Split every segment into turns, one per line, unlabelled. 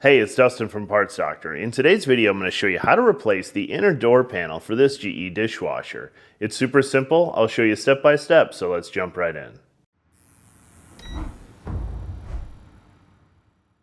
Hey, it's Dustin from Parts Doctor. In today's video, I'm going to show you how to replace the inner door panel for this GE dishwasher. It's super simple. I'll show you step by step, so let's jump right in.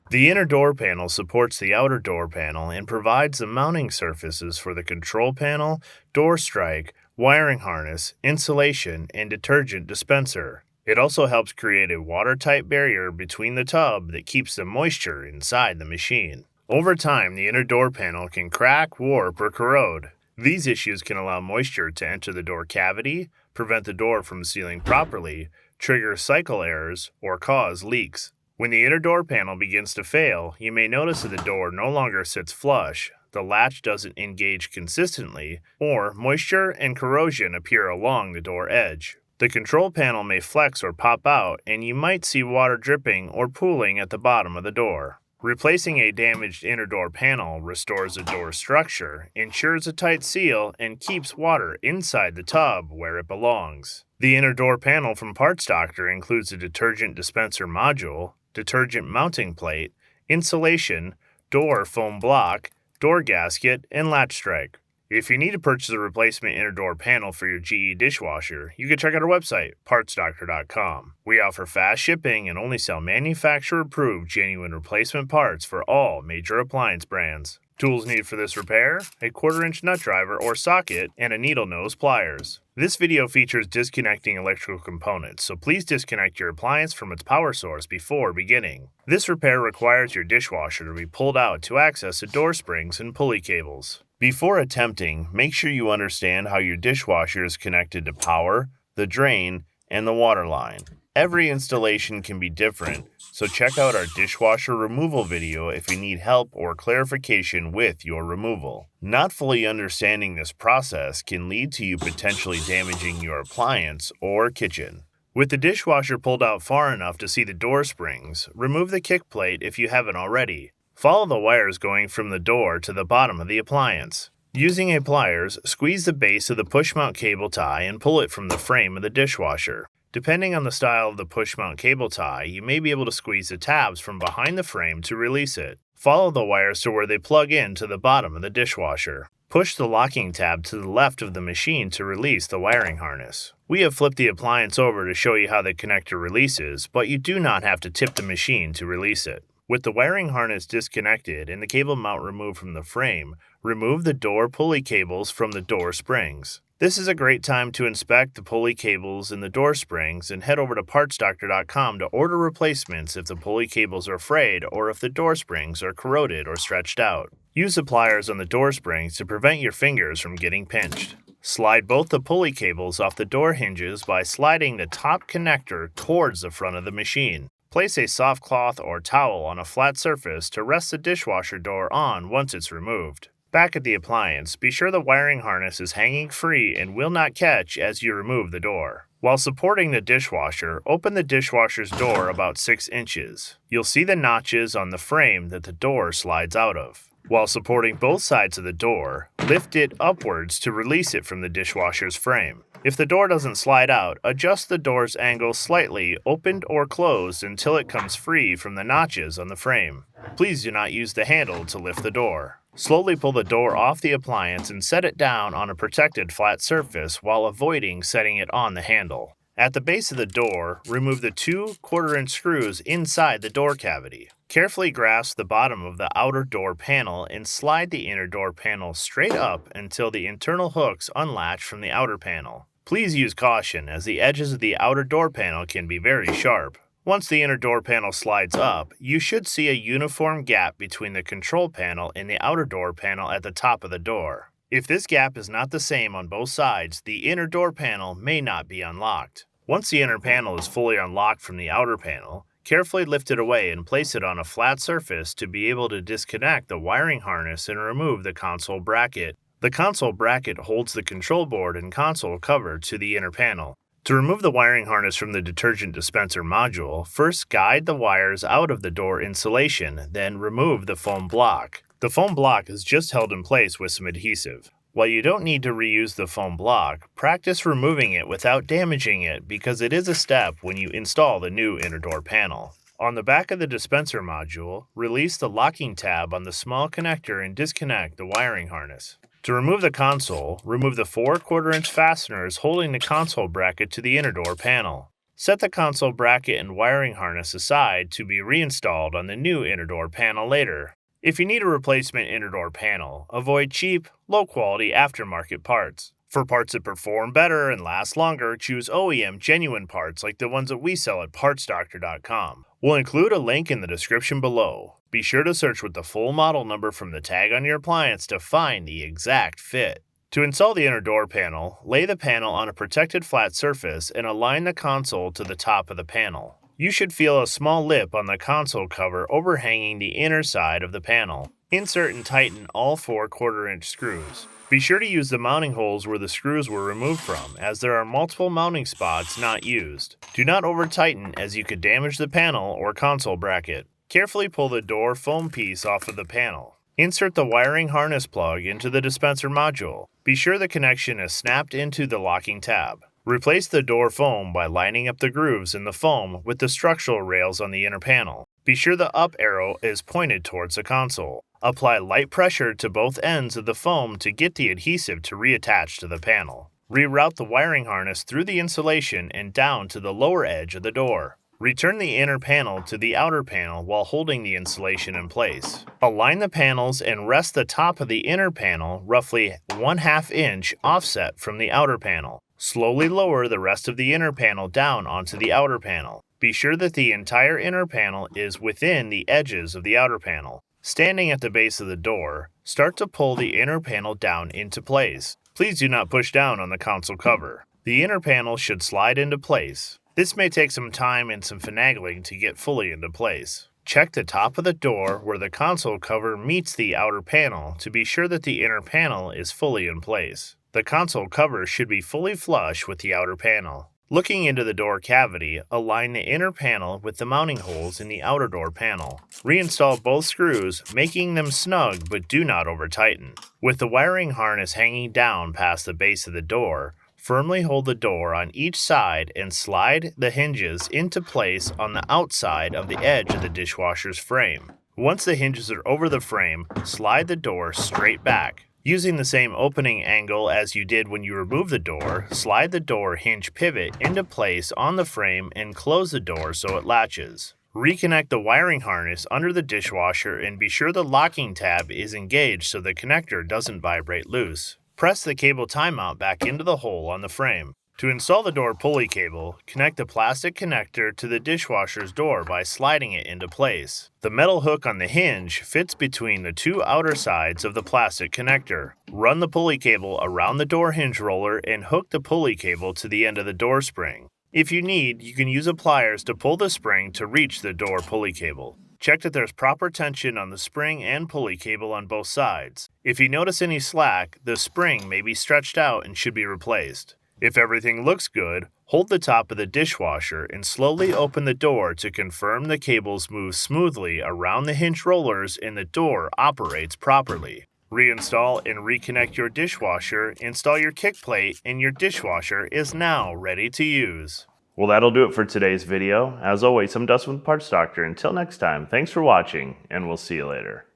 The inner door panel supports the outer door panel and provides the mounting surfaces for the control panel, door strike, wiring harness, insulation, and detergent dispenser. It also helps create a watertight barrier between the tub that keeps the moisture inside the machine. Over time, the inner door panel can crack, warp, or corrode. These issues can allow moisture to enter the door cavity, prevent the door from sealing properly, trigger cycle errors, or cause leaks. When the inner door panel begins to fail, you may notice that the door no longer sits flush, the latch doesn't engage consistently, or moisture and corrosion appear along the door edge. The control panel may flex or pop out, and you might see water dripping or pooling at the bottom of the door. Replacing a damaged inner door panel restores the door structure, ensures a tight seal, and keeps water inside the tub where it belongs. The inner door panel from Parts Doctor includes a detergent dispenser module, detergent mounting plate, insulation, door foam block, door gasket, and latch strike. If you need to purchase a replacement inner door panel for your GE dishwasher, you can check out our website, partsdoctor.com. We offer fast shipping and only sell manufacturer-approved genuine replacement parts for all major appliance brands. Tools needed for this repair: a 1/4-inch nut driver or socket, and a needle nose pliers. This video features disconnecting electrical components, so please disconnect your appliance from its power source before beginning. This repair requires your dishwasher to be pulled out to access the door springs and pulley cables. Before attempting, make sure you understand how your dishwasher is connected to power, the drain, and the water line. Every installation can be different, so check out our dishwasher removal video if you need help or clarification with your removal. Not fully understanding this process can lead to you potentially damaging your appliance or kitchen. With the dishwasher pulled out far enough to see the door springs, remove the kick plate if you haven't already. Follow the wires going from the door to the bottom of the appliance. Using a pliers, squeeze the base of the push-mount cable tie and pull it from the frame of the dishwasher. Depending on the style of the push-mount cable tie, you may be able to squeeze the tabs from behind the frame to release it. Follow the wires to where they plug in to the bottom of the dishwasher. Push the locking tab to the left of the machine to release the wiring harness. We have flipped the appliance over to show you how the connector releases, but you do not have to tip the machine to release it. With the wiring harness disconnected and the cable mount removed from the frame, remove the door pulley cables from the door springs. This is a great time to inspect the pulley cables and the door springs and head over to partsdoctor.com to order replacements if the pulley cables are frayed or if the door springs are corroded or stretched out. Use the pliers on the door springs to prevent your fingers from getting pinched. Slide both the pulley cables off the door hinges by sliding the top connector towards the front of the machine. Place a soft cloth or towel on a flat surface to rest the dishwasher door on once it's removed. Back at the appliance, be sure the wiring harness is hanging free and will not catch as you remove the door. While supporting the dishwasher, open the dishwasher's door about 6 inches. You'll see the notches on the frame that the door slides out of. While supporting both sides of the door, lift it upwards to release it from the dishwasher's frame. If the door doesn't slide out, adjust the door's angle slightly, opened or closed, until it comes free from the notches on the frame. Please do not use the handle to lift the door. Slowly pull the door off the appliance and set it down on a protected flat surface while avoiding setting it on the handle. At the base of the door, remove the 2 1/4-inch screws inside the door cavity. Carefully grasp the bottom of the outer door panel and slide the inner door panel straight up until the internal hooks unlatch from the outer panel. Please use caution as the edges of the outer door panel can be very sharp. Once the inner door panel slides up, you should see a uniform gap between the control panel and the outer door panel at the top of the door. If this gap is not the same on both sides, the inner door panel may not be unlocked. Once the inner panel is fully unlocked from the outer panel, carefully lift it away and place it on a flat surface to be able to disconnect the wiring harness and remove the console bracket. The console bracket holds the control board and console cover to the inner panel. To remove the wiring harness from the detergent dispenser module, first guide the wires out of the door insulation, then remove the foam block. The foam block is just held in place with some adhesive. While you don't need to reuse the foam block, practice removing it without damaging it because it is a step when you install the new inner door panel. On the back of the dispenser module, release the locking tab on the small connector and disconnect the wiring harness. To remove the console, remove the 4 1/4-inch fasteners holding the console bracket to the inner door panel. Set the console bracket and wiring harness aside to be reinstalled on the new inner door panel later. If you need a replacement inner door panel, avoid cheap, low-quality aftermarket parts. For parts that perform better and last longer, choose OEM genuine parts like the ones that we sell at PartsDoctor.com. We'll include a link in the description below. Be sure to search with the full model number from the tag on your appliance to find the exact fit. To install the inner door panel, lay the panel on a protected flat surface and align the console to the top of the panel. You should feel a small lip on the console cover overhanging the inner side of the panel. Insert and tighten all 4 1/4-inch screws. Be sure to use the mounting holes where the screws were removed from, as there are multiple mounting spots not used. Do not over-tighten as you could damage the panel or console bracket. Carefully pull the door foam piece off of the panel. Insert the wiring harness plug into the dispenser module. Be sure the connection is snapped into the locking tab. Replace the door foam by lining up the grooves in the foam with the structural rails on the inner panel. Be sure the up arrow is pointed towards the console. Apply light pressure to both ends of the foam to get the adhesive to reattach to the panel. Reroute the wiring harness through the insulation and down to the lower edge of the door. Return the inner panel to the outer panel while holding the insulation in place. Align the panels and rest the top of the inner panel roughly 1/2 inch offset from the outer panel. Slowly lower the rest of the inner panel down onto the outer panel. Be sure that the entire inner panel is within the edges of the outer panel. Standing at the base of the door, start to pull the inner panel down into place. Please do not push down on the console cover. The inner panel should slide into place. This may take some time and some finagling to get fully into place. Check the top of the door where the console cover meets the outer panel to be sure that the inner panel is fully in place. The console cover should be fully flush with the outer panel. Looking into the door cavity, align the inner panel with the mounting holes in the outer door panel. Reinstall both screws, making them snug but do not over-tighten. With the wiring harness hanging down past the base of the door, firmly hold the door on each side and slide the hinges into place on the outside of the edge of the dishwasher's frame. Once the hinges are over the frame, slide the door straight back. Using the same opening angle as you did when you removed the door, slide the door hinge pivot into place on the frame and close the door so it latches. Reconnect the wiring harness under the dishwasher and be sure the locking tab is engaged so the connector doesn't vibrate loose. Press the cable timeout back into the hole on the frame. To install the door pulley cable, connect the plastic connector to the dishwasher's door by sliding it into place. The metal hook on the hinge fits between the 2 outer sides of the plastic connector. Run the pulley cable around the door hinge roller and hook the pulley cable to the end of the door spring. If you need, you can use pliers to pull the spring to reach the door pulley cable. Check that there's proper tension on the spring and pulley cable on both sides. If you notice any slack, the spring may be stretched out and should be replaced. If everything looks good, hold the top of the dishwasher and slowly open the door to confirm the cables move smoothly around the hinge rollers and the door operates properly. Reinstall and reconnect your dishwasher, install your kick plate, and your dishwasher is now ready to use. Well, that'll do it for today's video. As always, I'm Dustin with Parts Doctor. Until next time, thanks for watching, and we'll see you later.